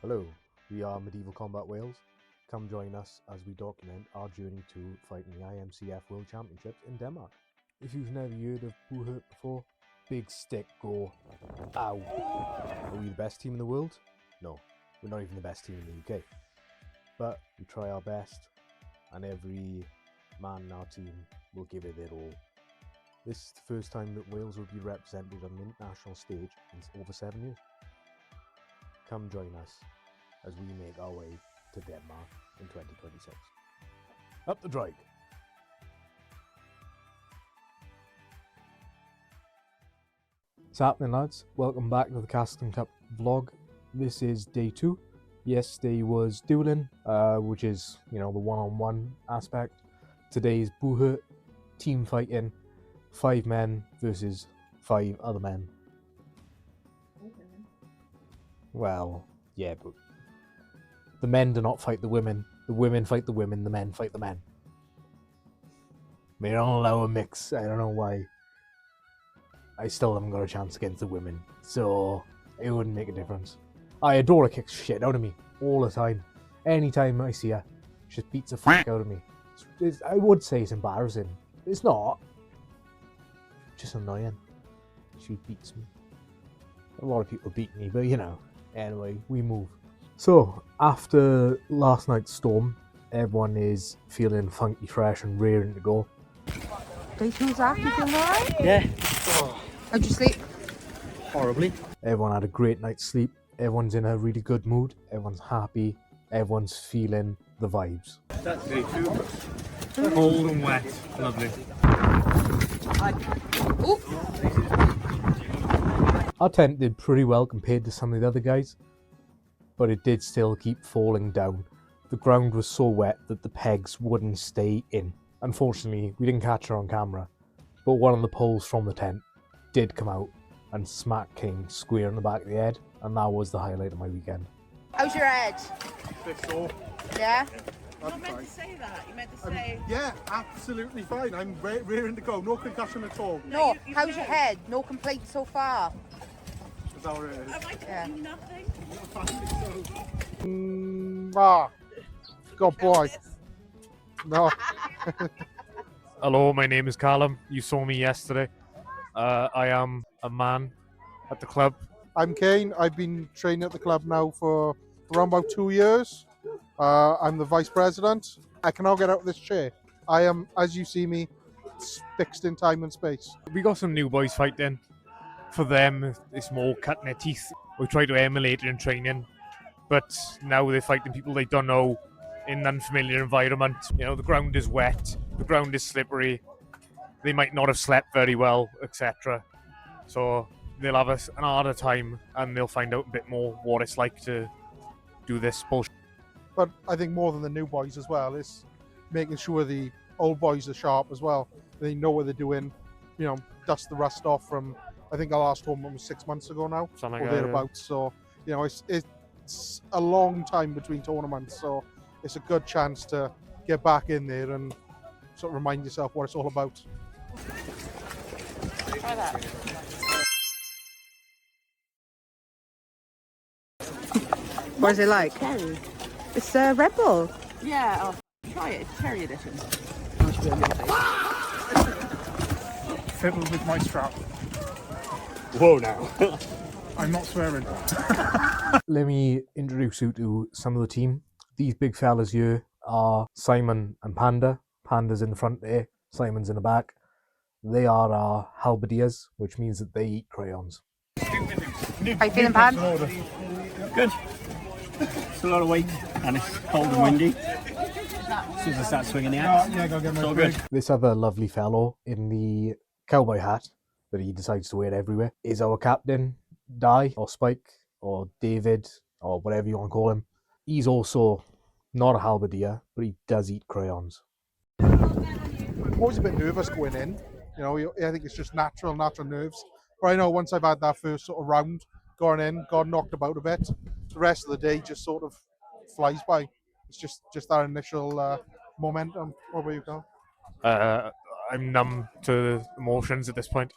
Hello, we are Medieval Combat Wales. Come join us as we document our journey to fighting the IMCF World Championships in Denmark. If you've never heard of Buhurt before, big stick go, ow. Are we the best team in the world? No, we're not even the best team in the UK. But we try our best, and every man in our team will give it their all. This is the first time that Wales will be represented on the international stage in over 7 years. Come join us as we make our way to Denmark in 2026. Up the Draig! What's happening, lads? Welcome back to the Casting Cup vlog. This is day 2. Yesterday was dueling, which is, the one-on-one aspect. Today is Buhurt, team fighting, 5 men versus 5 other men. Well, yeah, but the men do not fight the women fight the women, the men fight the men. They don't allow a mix, I don't know why. I still haven't got a chance against the women, so it wouldn't make a difference. Adora kicks shit out of me all the time. Anytime I see her, she just beats the fuck out of me. I would say it's embarrassing. It's not. It's just annoying. She beats me. A lot of people beat me, but Anyway, we move. So, after last night's storm, everyone is feeling funky fresh and raring to go. Day 2, Zach, you feeling alright? Yeah. How'd you sleep? Horribly. Everyone had a great night's sleep. Everyone's in a really good mood. Everyone's happy. Everyone's feeling the vibes. That's day 2. Cold and wet. Lovely. Our tent did pretty well compared to some of the other guys, but it did still keep falling down. The ground was so wet that the pegs wouldn't stay in. Unfortunately, we didn't catch her on camera, but one of the poles from the tent did come out and smack King square in the back of the head, and that was the highlight of my weekend. How's your head? Bit sore. Yeah? You're not meant to say that. You're meant to say... Yeah, absolutely fine. I'm rearing to go. No concussion at all. No, you how's good. your head? No complaints so far? Is that what it is? Am I telling you nothing? Good boy. No. Hello, my name is Callum. You saw me yesterday. I am a man at the club. I'm Kane. I've been training at the club now for around about 2 years. I'm the vice president. I can now get out of this chair. I am, as you see me, fixed in time and space. We got some new boys fighting. For them, it's more cutting their teeth. We try to emulate it in training, but now they're fighting people they don't know in an unfamiliar environment. The ground is wet, the ground is slippery. They might not have slept very well, etc. So they'll have an harder time, and they'll find out a bit more what it's like to do this bullshit. But I think more than the new boys as well is making sure the old boys are sharp as well. They know what they're doing. Dust the rust off from. I think our last tournament was 6 months ago now, Something or like that, thereabouts. So it's a long time between tournaments. So it's a good chance to get back in there and sort of remind yourself what it's all about. Try that. What is it like? Cherry. It's a Red Bull. Yeah, I'll try it. It's cherry edition. Fiddle with my strap. Whoa now. I'm not swearing. Let me introduce you to some of the team. These big fellas here are Simon and Panda. Panda's in the front there, Simon's in the back. They are our halberdiers, which means that they eat crayons. How you feeling, Pan? Good. It's a lot of weight and it's cold and windy. As soon as I start swinging the axe, it's all good. This other lovely fellow in the cowboy hat that he decides to wear everywhere is our captain, Di, or Spike, or David, or whatever you want to call him. He's also not a halberdier, but he does eat crayons. I'm always a bit nervous going in. I think it's just natural nerves. But I know once I've had that first sort of round going in, got knocked about a bit, the rest of the day just sort of flies by. It's just that initial momentum. What about you, Carl? I'm numb to emotions at this point.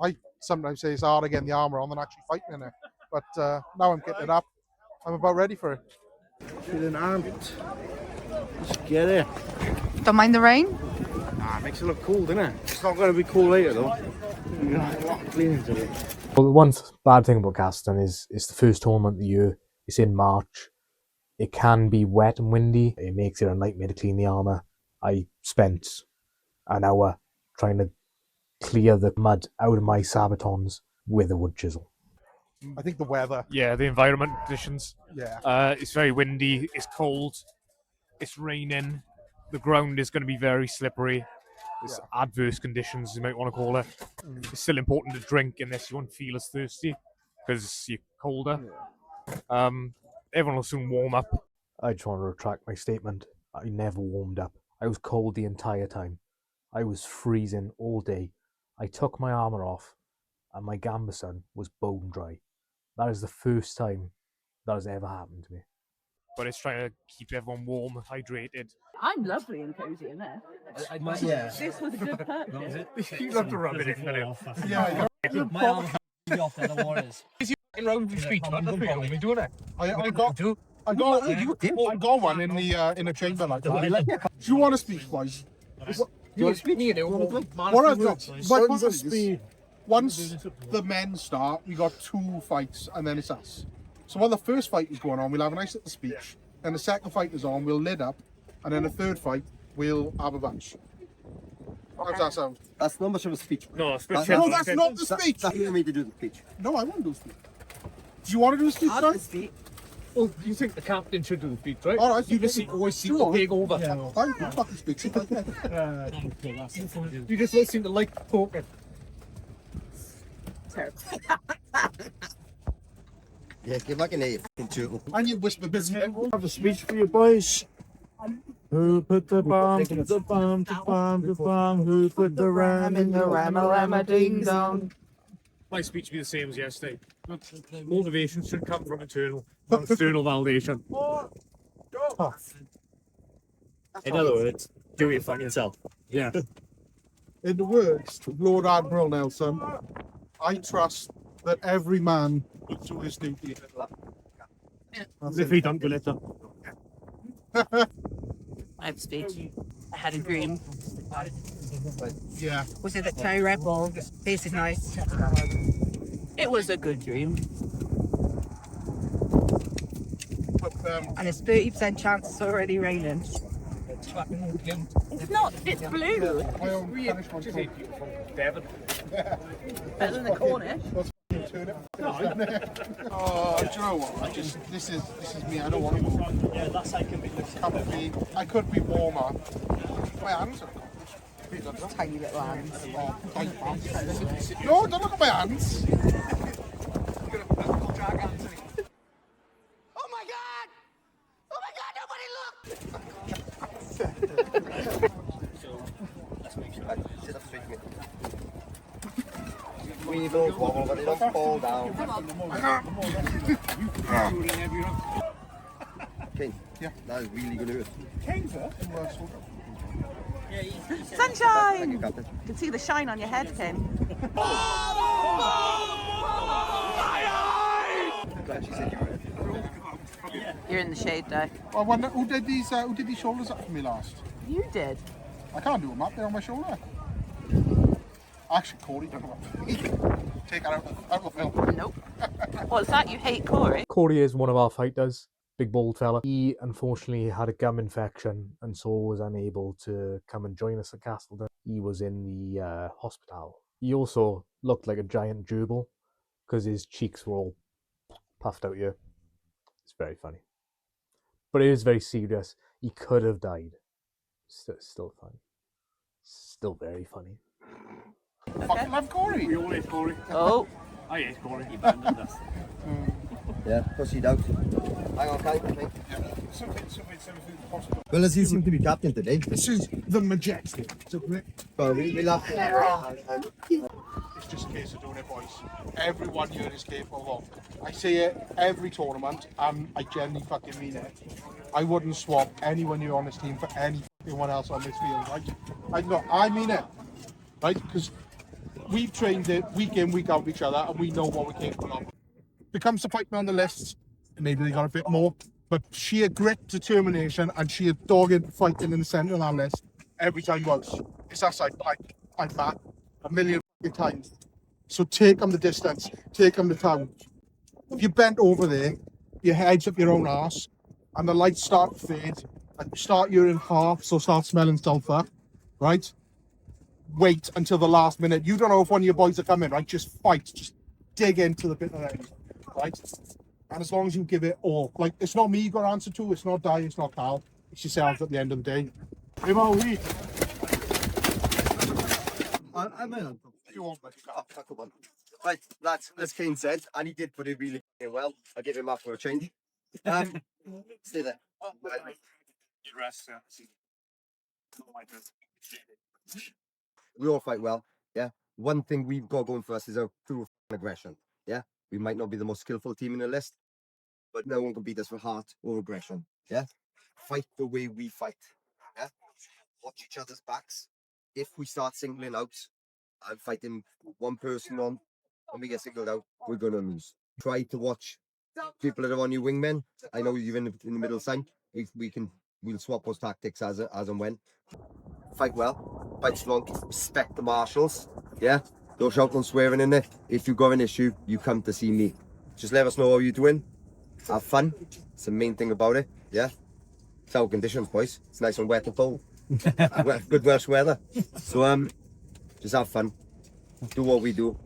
I sometimes say it's harder getting the armour on than actually fighting in it. But now I'm getting it up. I'm about ready for it. Feeling armed. Let's get it. Don't mind the rain? Ah, it makes it look cool, doesn't it? It's not going to be cool later, though. You're going to have a lot of cleaning to do. Well, the one bad thing about casting is it's the first tournament of the year. It's in March. It can be wet and windy. It makes it a nightmare to clean the armour. I spent an hour trying to clear the mud out of my sabatons with a wood chisel. I think the weather. Yeah, the environment conditions. Yeah. It's very windy, it's cold, it's raining, the ground is going to be very slippery. It's adverse conditions, you might want to call it. It's still important to drink unless you won't feel as thirsty because you're colder. Everyone will soon warm up. I just want to retract my statement. I never warmed up. I was cold the entire time. I was freezing all day. I took my armour off and my gambeson was bone dry. That is the first time that has ever happened to me. But it's trying to keep everyone warm, hydrated. I'm lovely and cozy in there. This was a good purchase. You love to rub it in, don't you? Yeah. My arm's off there, the waters. Around the street, man. That's what you're doing it. I got one in the chamber like that. Do you want to speak, boys? You want to speak to you? What I've got, once the men start, we got 2 fights and then it's us. So while the first fight is going on, we'll have a nice little speech. Then the second fight is on, we'll lid up, and then the third fight, we'll have a bunch. How's that sound? That's not much of a speech. No, No, that's not the speech. That's for me to do the speech. No, I won't do a speech. Do you want to do a speech, John? Well, you think the captain should do the speech, right? All right. You just always seem to take over. I can fucking speak. You just seem to like talking. Yeah, give back in there, you fucking turtle. And you whisper business. Have a speech for you boys. Who put the bomb to the bomb to bomb to bomb? Who put the ram in the ram ding dong. My speech will be the same as yesterday. Motivation should come from internal, not external validation. In other words, do it fucking yourself. Yeah. In the words of Lord Admiral Nelson, I trust that every man will do his duty. If he don't do it, I have speech. I had a dream. Yeah. Was it that Terry Red Bull tasted nice? It was a good dream. But And it's 30% chance it's already raining. It's not. It's blue. my own punishment. Devon. Better than the Cornish. Turn it. Oh, do you know what? This is me. I don't want to move. Yeah, that's how it can be. Comfy. I could be warmer. My hands are cold. Tiny little hands. Oh, tight hands. No, don't look at my hands. We don't wobble, but they don't fall down. King, Yeah. that is really good news. Sunshine! You Captain. can see the shine on your head, Ken. Glad she said you were. You're in the shade, though. I wonder who did these shoulders up for me last. You did. I can't do them up. They're on my shoulder. Actually, Corey done them up. Take that out of the film. Nope. What's that? You hate Corey? Corey is one of our fighters, big bald fella. He unfortunately had a gum infection and so was unable to come and join us at Castleton. He was in the hospital. He also looked like a giant gerbil because his cheeks were all puffed out here. It's very funny. But it is very serious. He could have died. Still funny. Still very funny. Fucking love Corey. We all hate Corey. Oh. I hate Corey. You abandoned us. Yeah, pussied out. Hang on, Kai. Something possible. Well, as you seem to be captain today. This is the Majestic. Well, we love It's just a case of doing it, boys. Everyone here is capable of. I say it every tournament, and I genuinely fucking mean it. I wouldn't swap anyone here on this team for anyone else on this field, right? I mean it, right? Because we've trained it week in, week out with each other, and we know what we're capable of. If it comes to fighting on the lists, maybe they got a bit more. But sheer grit, determination, and sheer dogged fighting in the centre of that list every time was. It's that side, like that, a million times. So take them the distance, take them to town. If you bent over there, your head's up your own arse, and the lights start to fade, and you start urine half, so start smelling sulphur, right? Wait until the last minute. You don't know if one of your boys are coming, right? Just fight, just dig into the bit of end, right? And as long as you give it all, like, it's not me you got to answer to, it's not Di, it's not Carl, it's yourselves at the end of the day. I know. If you want, but you can't. Come on. Right, lads, as Kane said, and he did put it really well. I'll give him up for a change. Stay there. We all fight well, yeah. One thing we've got going for us is our pure aggression, yeah. We might not be the most skillful team in the list, but no one can beat us for heart or aggression, yeah. Fight the way we fight, yeah. Watch each other's backs. If we start singling out and fighting one person on, and we get singled out, we're gonna lose. Try to watch people that are on your wingmen. I know you're in the middle sign. We'll swap those tactics as and when. Fight well, fight strong, respect the marshals, yeah? Don't shout, don't swearing in it. If you've got an issue, you come to see me. Just let us know how you're doing. Have fun. It's the main thing about it, yeah? It's our conditions, boys. It's nice and wet and cold. Good Welsh weather. So, just have fun. Do what we do.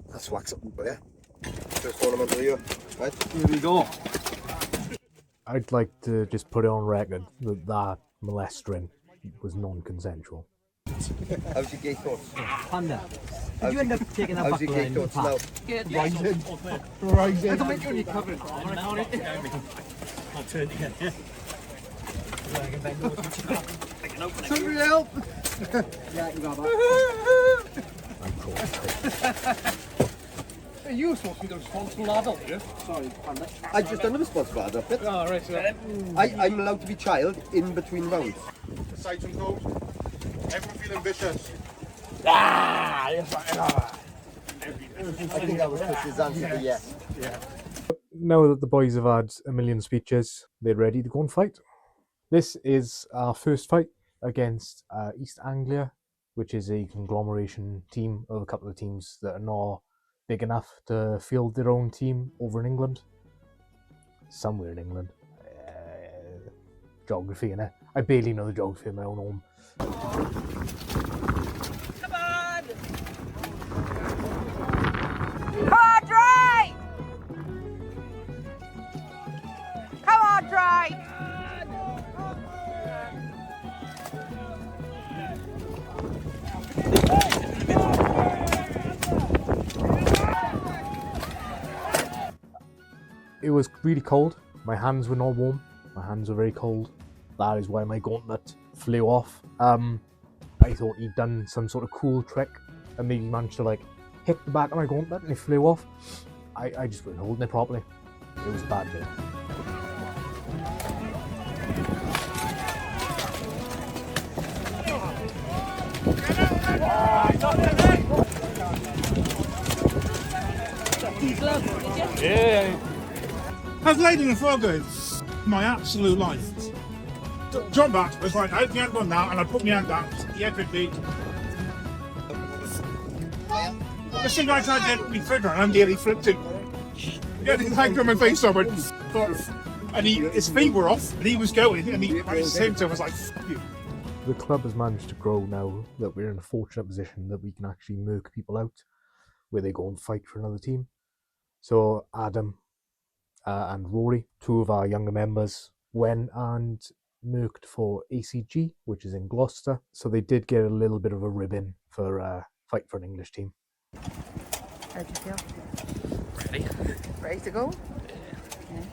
Let's wax up, yeah? First tournament of the year, right? Here we go. I'd like to just put it on record that molesting was non-consensual. How's your gay thoughts? Panda. Did you end up taking that How's back your gay thoughts now? Good. Rising. I can make sure you cover it. I'll turn it again. Somebody help! Yeah, you got that. Are you supposed to be the responsible adult here? Sorry, Panda. I've just done the responsible adult bit. Oh, right, so I'm allowed to be child in between rounds. Sides and goals. Everyone feeling vicious. I think that was Chris's answer to yes. Now that the boys have had a million speeches, they're ready to go and fight. This is our first fight against East Anglia, which is a conglomeration team of a couple of teams that are not big enough to field their own team over in England. Somewhere in England. Geography, innit? I barely know the geography of my own home. come on! Come on, Draig! Come on, Draig! It was really cold. My hands were not warm. My hands were very cold. That is why my gauntlet flew off. I thought he'd done some sort of cool trick and maybe managed to like hit the back of my gauntlet and it flew off. I just wasn't holding it properly. It was bad there. Yeah. I've laid in the frogger my absolute life. John back was like, I had my hand on that, and I put my hand down. Yeah, could be. The thing I tried to me figure, and I nearly flipped it. Yeah, the hand on my face over, and his feet were off, and he was going, and he at the same time was like, "F you." The club has managed to grow now that we're in a fortunate position that we can actually murk people out where they go and fight for another team. So Adam and Rory, two of our younger members, went and murked for ACG, which is in Gloucester. So they did get a little bit of a ribbon for fight for an English team. How do you feel? Ready? Ready to go? Yeah.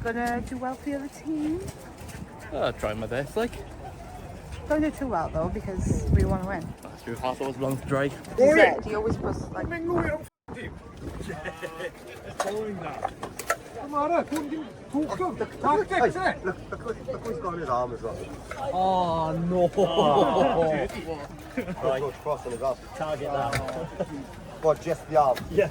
Gonna do well for the other team? I'll try my best, like. Don't do too well though, because we want to win. That's true. Half those belongs to Draig. Do you always post like? Following that. Look, he's got his arm as well. Oh, no. Right. Crossing his arm. Target that. What, just the arm? Yeah.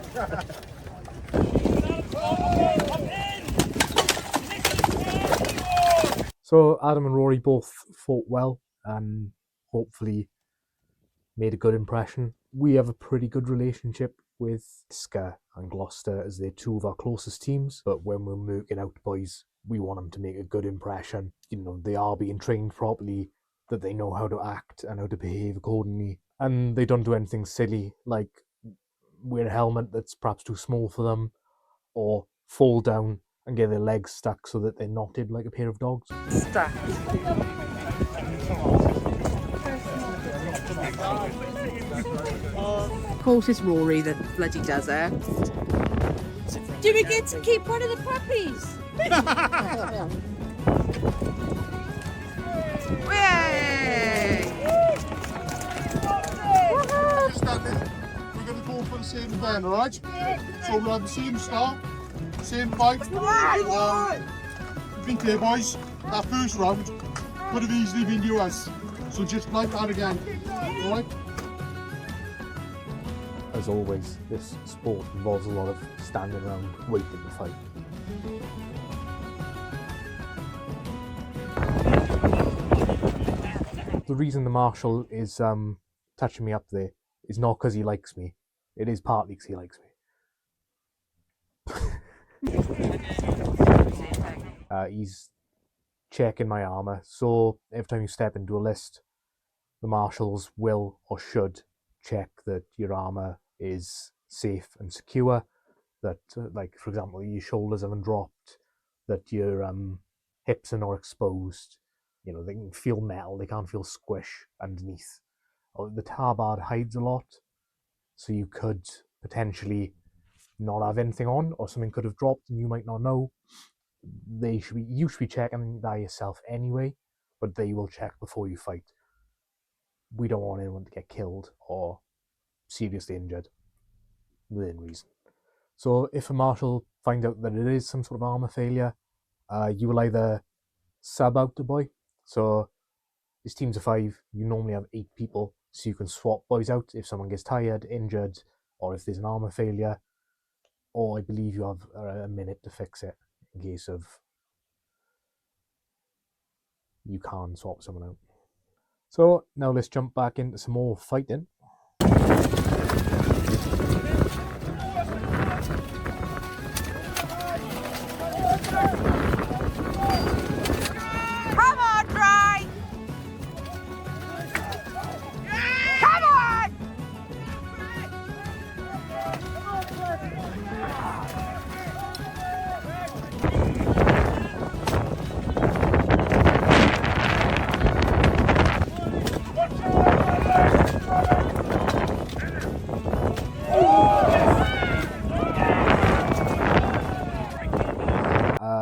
So Adam and Rory both fought well and hopefully made a good impression. We have a pretty good relationship with Sker and Gloucester as they're two of our closest teams, but when we're working out boys, we want them to make a good impression. You know, they are being trained properly, that they know how to act and how to behave accordingly, and they don't do anything silly like wear a helmet that's perhaps too small for them, or fall down and get their legs stuck so that they're knotted like a pair of dogs. Stuck. Of course it's Rory that bloody does it. Do we get to keep one of the puppies? Yay! We're going to go for the same event, alright? So we'll have the same start, same fight. Be clear, boys. That first round could have easily been yours. So just like that again, alright? As always, this sport involves a lot of standing around waiting to fight. The reason the marshal is touching me up there is not because he likes me. It is partly because he likes me. He's checking my armour, so every time you step into a list, the marshals will or should check that your armour is safe and secure, that like for example your shoulders haven't dropped, that your hips are not exposed. You know, they can feel metal, they can't feel squish underneath. The tabard hides a lot, so you could potentially not have anything on, or something could have dropped and you might not know. You should be checking that yourself anyway, but they will check before you fight. We don't want anyone to get killed or seriously injured within reason. So if a marshal finds out that it is some sort of armour failure, you will either sub out the boy. So this teams of 5, you normally have 8 people, so you can swap boys out if someone gets tired, injured, or if there's an armour failure, or I believe you have a minute to fix it in case of you can't swap someone out. So now let's jump back into some more fighting. Come on, Draig! Come on!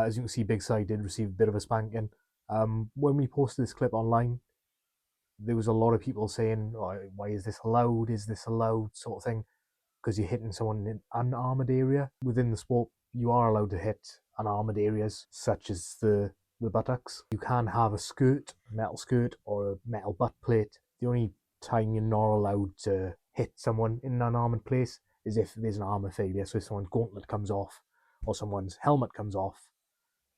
As you can see, Big Si did receive a bit of a spanking. When we posted this clip online, there was a lot of people saying, oh, why is this allowed? Is this allowed? Sort of thing. Because you're hitting someone in an unarmoured area. Within the sport, you are allowed to hit unarmoured areas, such as the buttocks. You can have a skirt, a metal skirt, or a metal butt plate. The only time you're not allowed to hit someone in an unarmoured place is if there's an armour failure. So if someone's gauntlet comes off, or someone's helmet comes off,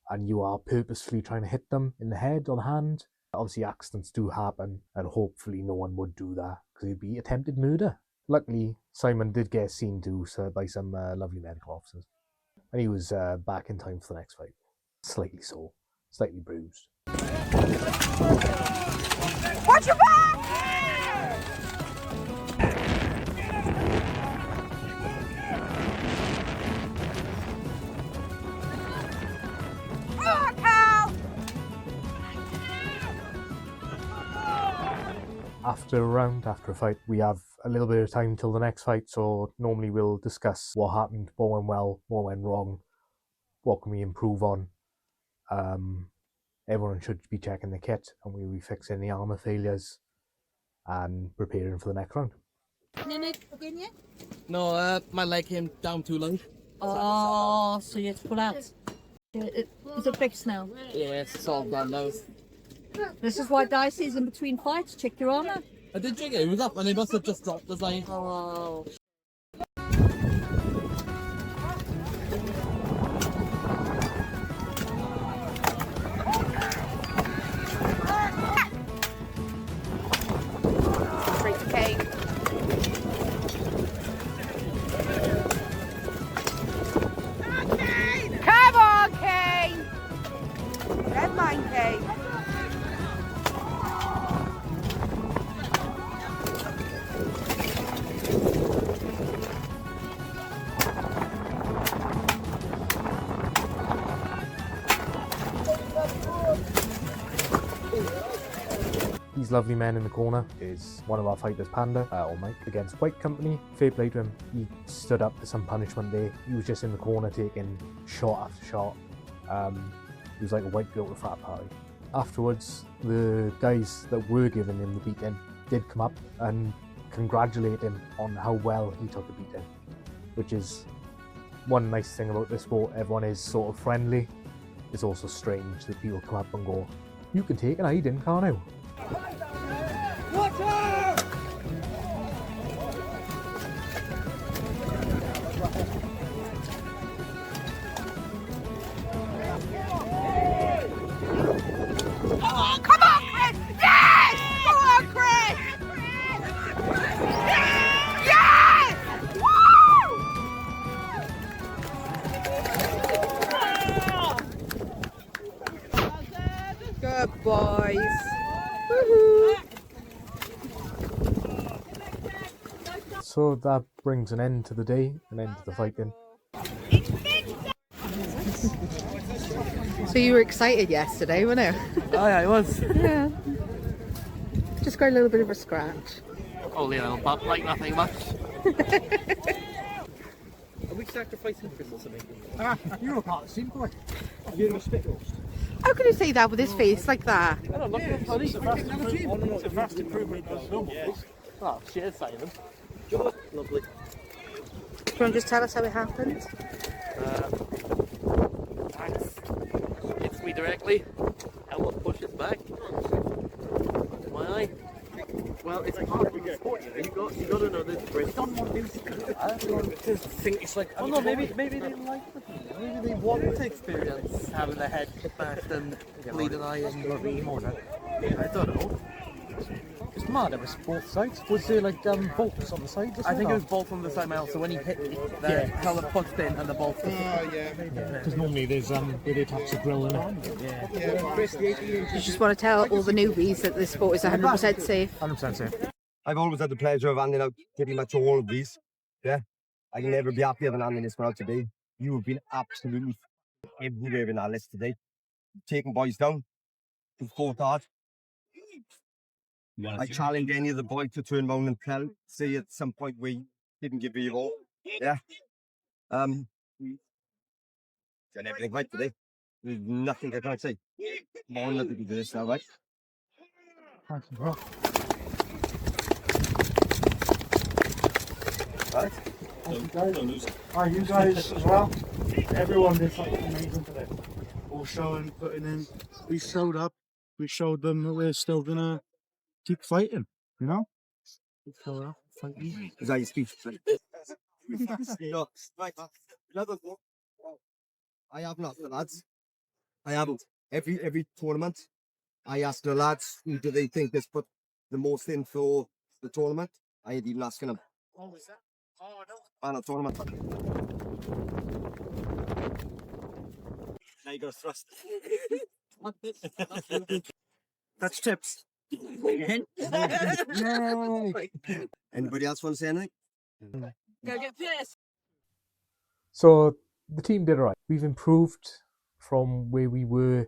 and you are purposefully trying to hit them in the head or the hand. Obviously accidents do happen, and hopefully no one would do that, because it'd be attempted murder. Luckily, Simon did get seen to by some lovely medical officers, and he was back in time for the next fight. Slightly sore, slightly bruised. Watch your back! After a round, after a fight, we have a little bit of time till the next fight, so normally we'll discuss what happened, what went well, what went wrong, what can we improve on. Everyone should be checking the kit, and we'll be fixing the armour failures and preparing for the next round. No, my leg came down too low. Oh, so you have to pull out. Is it fixed now? Yeah, it's all done now. This is why Dice is in between fights. Check your armour. I did jig it, it was up and they must have just dropped the sign. Oh. Okay. These lovely men in the corner is one of our fighters, Panda, or Mike, against White Company. Fair play to him. He stood up to some punishment there. He was just in the corner taking shot after shot. He was like a white girl at a frat party. Afterwards, the guys that were giving him the beating did come up and congratulate him on how well he took the beating, which is one nice thing about this sport. Everyone is sort of friendly. It's also strange that people come up and go, "You can take an hiding, can't you?" Oh, come on, Chris! Yes! Come on, Chris! Yes! Woo! Good boys. Woohoo! So that brings an end to the day, an end to the fighting. So you were excited yesterday, weren't you? Oh yeah, I was. Yeah. Just got a little bit of a scratch. Only a little, but like nothing much. Are we sacrificing Chris or something? You're a part of the team, boy. You're a spit roast. How can you say that with his face like that? I don't look at the police. It's a vast improvement. Oh, cheers, Simon. Lovely. Do you want to just tell us how it happened? Thanks. Hits me directly. Helmet pushes back. My eye. Well, it's part of the sport, you know. You got to know this. I don't want this. I don't just think it's like. Oh no, maybe they like it. Maybe they want to experience having their head bashed and bleeding eye and I don't know. It's mad, it was both sides. Was there like bolts on the sides? I think it was bolt on the side mouth, so when he hit me, the helmet punched in and the bolt. Because normally there's where they attach the grill in it. You just want to tell all the newbies that this sport is 100% safe. 100% safe. I've always had the pleasure of handing out pretty much all of these. Yeah. I can never be happier than handing this one out today. You have been absolutely everywhere in our list today. Taking boys down. You fought hard. I challenge any of the boys to turn around and say at some point we didn't give you all. Yeah. Done everything right today. There's nothing I can't say. More than to do this now, right? Thanks, bro. Right. Are you guys as well? Everyone did something amazing today. All showing, putting in. We showed up. We showed them that we're still gonna keep fighting. You know? So, fighting. Is that your speech? No, right. Another one. I have not, the lads. I haven't. Every tournament, I ask the lads who do they think has put the most in for the tournament. I ain't even asking them. Oh, is that? Oh, no. Final tournament. Now you got to thrust. That's tips. Anybody else want to say anything? Go get pissed. So the team did alright. We've improved from where we were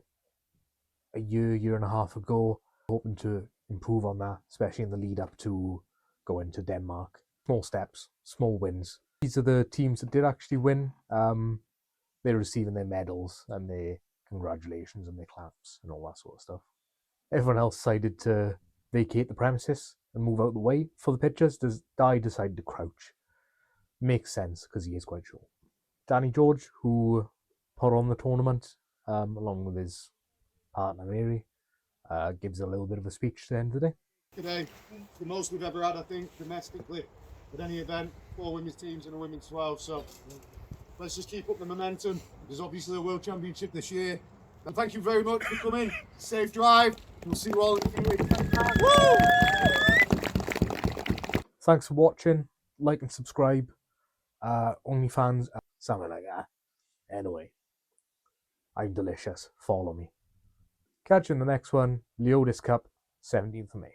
a year and a half ago. Hoping to improve on that, especially in the lead up to going to Denmark. Small steps, small wins. These are the teams that did actually win. They're receiving their medals and their congratulations and their claps and all that sort of stuff. Everyone else decided to vacate the premises and move out of the way for the pictures. Di decided to crouch. Makes sense because he is quite short. Danny George, who put on the tournament along with his partner Mary, gives a little bit of a speech at the end of the day. Today, the most we've ever had, I think, domestically at any event, 4 women's teams and a women's 12. So let's just keep up the momentum. There's obviously the World Championship this year. And thank you very much for coming. Safe drive. We'll see you all in a few weeks. Thanks for watching. Like and subscribe. OnlyFans, something like that. Anyway, I'm delicious. Follow me. Catch you in the next one. Leodis Cup, 17th of May.